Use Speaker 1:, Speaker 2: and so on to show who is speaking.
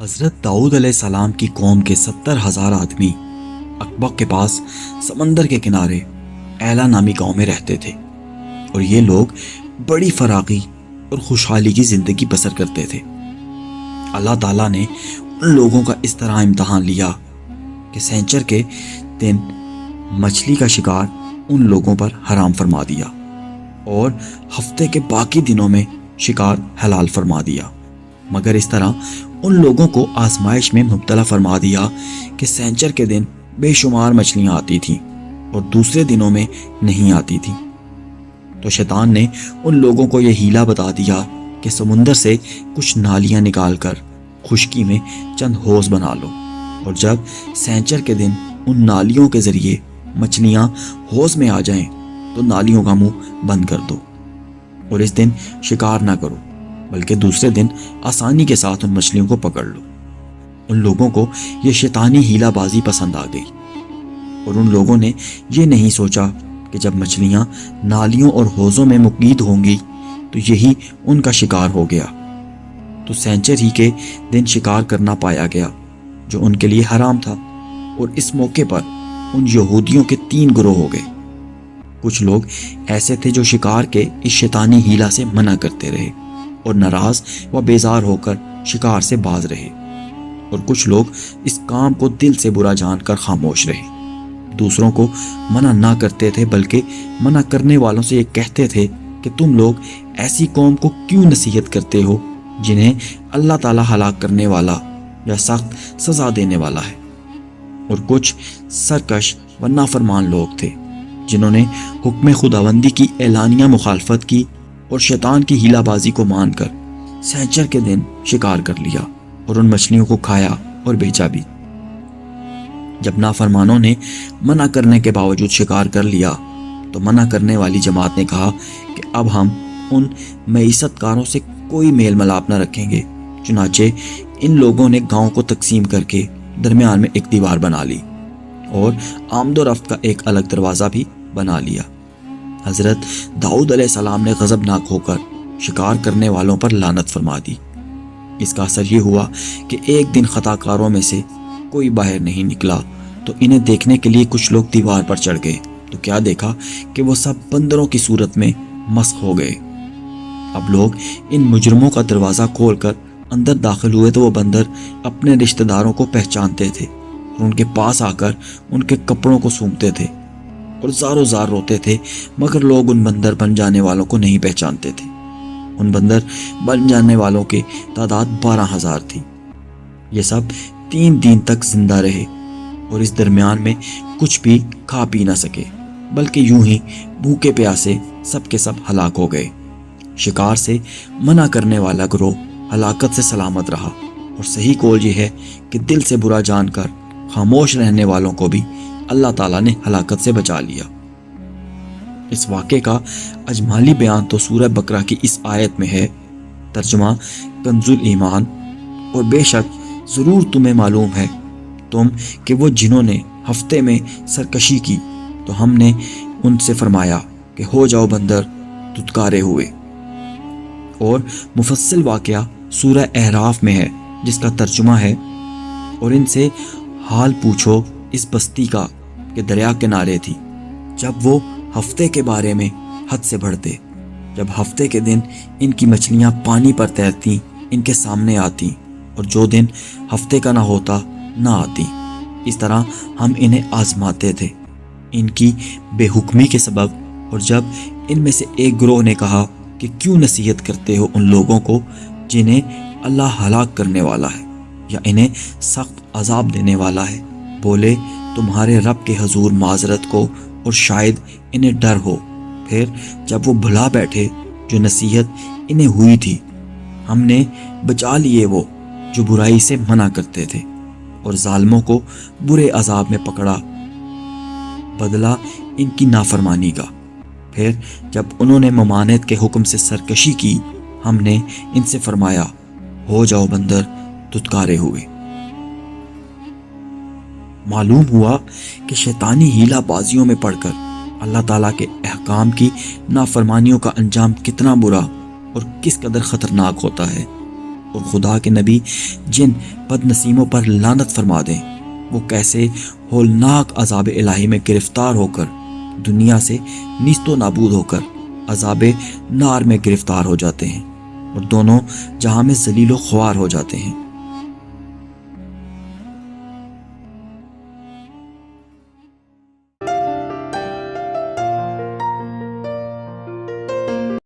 Speaker 1: حضرت داؤد علیہ السلام کی قوم کے 70,000 آدمی اقبا کے پاس سمندر کے کنارے ایلا نامی گاؤں میں رہتے تھے، اور یہ لوگ بڑی فراغی اور خوشحالی کی زندگی بسر کرتے تھے۔ اللہ تعالیٰ نے ان لوگوں کا اس طرح امتحان لیا کہ سینچر کے دن مچھلی کا شکار ان لوگوں پر حرام فرما دیا اور ہفتے کے باقی دنوں میں شکار حلال فرما دیا، مگر اس طرح ان لوگوں کو آزمائش میں مبتلا فرما دیا کہ سینچر کے دن بے شمار مچھلیاں آتی تھیں اور دوسرے دنوں میں نہیں آتی تھیں۔ تو شیطان نے ان لوگوں کو یہ ہیلا بتا دیا کہ سمندر سے کچھ نالیاں نکال کر خشکی میں چند حوض بنا لو، اور جب سینچر کے دن ان نالیوں کے ذریعے مچھلیاں حوض میں آ جائیں تو نالیوں کا منہ بند کر دو، اور اس دن شکار نہ کرو بلکہ دوسرے دن آسانی کے ساتھ ان مچھلیوں کو پکڑ لو۔ ان لوگوں کو یہ شیطانی ہیلا بازی پسند آ گئی، اور ان لوگوں نے یہ نہیں سوچا کہ جب مچھلیاں نالیوں اور حوضوں میں مقید ہوں گی تو یہی ان کا شکار ہو گیا۔ تو سینچر ہی کے دن شکار کرنا پایا گیا جو ان کے لیے حرام تھا، اور اس موقع پر ان یہودیوں کے 3 گروہ ہو گئے۔ کچھ لوگ ایسے تھے جو شکار کے اس شیطانی ہیلا سے منع کرتے رہے اور ناراض و بیزار ہو کر شکار سے باز رہے، اور کچھ لوگ اس کام کو دل سے برا جان کر خاموش رہے۔ دوسروں کو منع نہ کرتے تھے بلکہ منع کرنے والوں سے یہ کہتے تھے کہ تم لوگ ایسی قوم کو کیوں نصیحت کرتے ہو جنہیں اللہ تعالیٰ ہلاک کرنے والا یا سخت سزا دینے والا ہے۔ اور کچھ سرکش و نافرمان لوگ تھے جنہوں نے حکم خداوندی کی اعلانیہ مخالفت کی اور شیطان کی ہیلا بازی کو مان کر سینچر کے دن شکار کر لیا اور ان مچھلیوں کو کھایا اور بیچا بھی۔ جب نافرمانوں نے منع کرنے کے باوجود شکار کر لیا تو منع کرنے والی جماعت نے کہا کہ اب ہم ان معیشت کاروں سے کوئی میل ملاپ نہ رکھیں گے۔ چنانچہ ان لوگوں نے گاؤں کو تقسیم کر کے درمیان میں ایک دیوار بنا لی اور آمد و رفت کا ایک الگ دروازہ بھی بنا لیا۔ حضرت داؤد علیہ السلام نے غضبناک ہو کر شکار کرنے والوں پر لعنت فرما دی۔ اس کا اثر یہ ہوا کہ ایک دن خطا کاروں میں سے کوئی باہر نہیں نکلا تو انہیں دیکھنے کے لیے کچھ لوگ دیوار پر چڑھ گئے، تو کیا دیکھا کہ وہ سب بندروں کی صورت میں مسخ ہو گئے۔ اب لوگ ان مجرموں کا دروازہ کھول کر اندر داخل ہوئے تو وہ بندر اپنے رشتہ داروں کو پہچانتے تھے اور ان کے پاس آ کر ان کے کپڑوں کو سونگھتے تھے اور زاروں زار روتے تھے، مگر لوگ ان بندر بن جانے والوں کو نہیں پہچانتے تھے۔ ان بندر بن جانے والوں کی تعداد 12,000 تھی۔ یہ سب 3 دن تک زندہ رہے اور اس درمیان میں کچھ بھی کھا پی نہ سکے، بلکہ یوں ہی بھوکے پیاسے سب کے سب ہلاک ہو گئے۔ شکار سے منع کرنے والا گروہ ہلاکت سے سلامت رہا، اور صحیح قول یہ ہے کہ دل سے برا جان کر خاموش رہنے والوں کو بھی اللہ تعالیٰ نے ہلاکت سے بچا لیا۔ اس واقعے کا اجمالی بیان تو سورہ بقرہ کی اس آیت میں ہے۔ ترجمہ کنز الایمان۔ اور بے شک ضرور تمہیں معلوم ہے تم کہ وہ جنہوں نے ہفتے میں سرکشی کی تو ہم نے ان سے فرمایا کہ ہو جاؤ بندر دھتکارے ہوئے۔ اور مفصل واقعہ سورہ اعراف میں ہے جس کا ترجمہ ہے، اور ان سے حال پوچھو اس بستی کا کہ دریا کنارے تھی، جب وہ ہفتے کے بارے میں حد سے بڑھتے، جب ہفتے کے دن ان کی مچھلیاں پانی پر تیرتی ان کے سامنے آتی، اور جو دن ہفتے کا نہ ہوتا نہ آتی۔ اس طرح ہم انہیں آزماتے تھے ان کی بے حکمی کے سبب۔ اور جب ان میں سے ایک گروہ نے کہا کہ کیوں نصیحت کرتے ہو ان لوگوں کو جنہیں اللہ ہلاک کرنے والا ہے یا انہیں سخت عذاب دینے والا ہے، بولے تمہارے رب کے حضور معذرت کو اور شاید انہیں ڈر ہو۔ پھر جب وہ بھلا بیٹھے جو نصیحت انہیں ہوئی تھی، ہم نے بچا لیے وہ جو برائی سے منع کرتے تھے، اور ظالموں کو برے عذاب میں پکڑا، بدلہ ان کی نافرمانی کا۔ پھر جب انہوں نے ممانعت کے حکم سے سرکشی کی، ہم نے ان سے فرمایا ہو جاؤ بندر دھتکارے ہوئے۔ معلوم ہوا کہ شیطانی ہیلا بازیوں میں پڑھ کر اللہ تعالیٰ کے احکام کی نافرمانیوں کا انجام کتنا برا اور کس قدر خطرناک ہوتا ہے۔ اور خدا کے نبی جن بد نصیبوں پر لعنت فرما دیں وہ کیسے ہولناک عذاب الہی میں گرفتار ہو کر دنیا سے نیست و نابود ہو کر عذاب نار میں گرفتار ہو جاتے ہیں اور دونوں جہاں میں ذلیل و خوار ہو جاتے ہیں۔